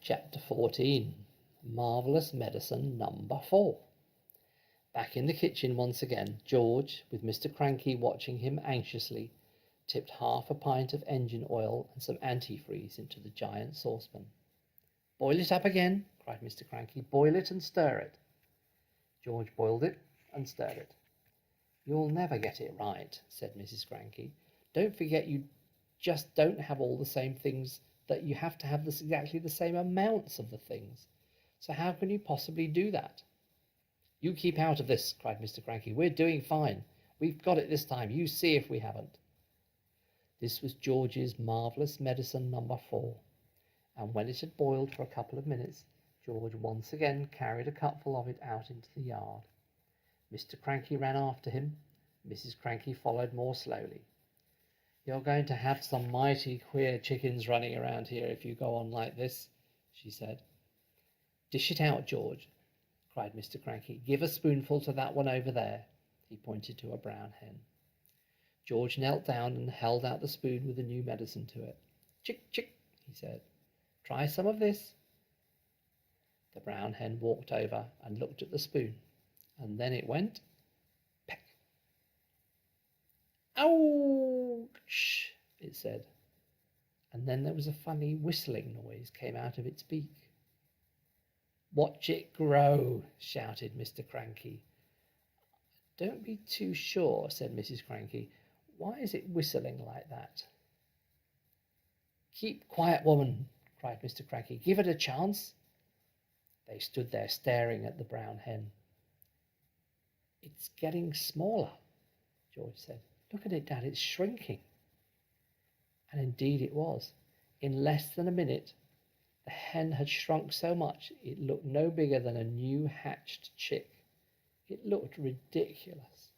Chapter 14. Marvellous Medicine Number 4. Back in the kitchen once again, George, with Mr. Cranky watching him anxiously, tipped half a pint of engine oil and some antifreeze into the giant saucepan. "Boil it up again," cried Mr. Cranky. "Boil it and stir it." George boiled it and stirred it. "You'll never get it right," said Mrs. Cranky. "Don't forget you just don't have all the same things, that you have to have exactly the same amounts of the things. So how can you possibly do that?" "You keep out of this," cried Mr. Cranky. "We're doing fine. We've got it this time. You see if we haven't." This was George's marvellous medicine number 4, and when it had boiled for a couple of minutes, George once again carried a cupful of it out into the yard. Mr. Cranky ran after him. Mrs. Cranky followed more slowly. "You're going to have some mighty queer chickens running around here if you go on like this," she said. "Dish it out, George," cried Mr. Cranky. "Give a spoonful to that one over there." He pointed to a brown hen. George knelt down and held out the spoon with the new medicine to it. "Chick, chick," he said. "Try some of this." The brown hen walked over and looked at the spoon, and then it went peck. "Ouch!" it said, and then there was a funny whistling noise came out of its beak. "Watch it grow," shouted Mr. Cranky. "Don't be too sure," said Mrs. Cranky. "Why is it whistling like that?" "Keep quiet, woman," cried Mr. Cranky. "Give it a chance." They stood there staring at the brown hen. "It's getting smaller," George said. "Look at it, Dad, it's shrinking." And indeed it was. In less than a minute, the hen had shrunk so much it looked no bigger than a new hatched chick. It looked ridiculous.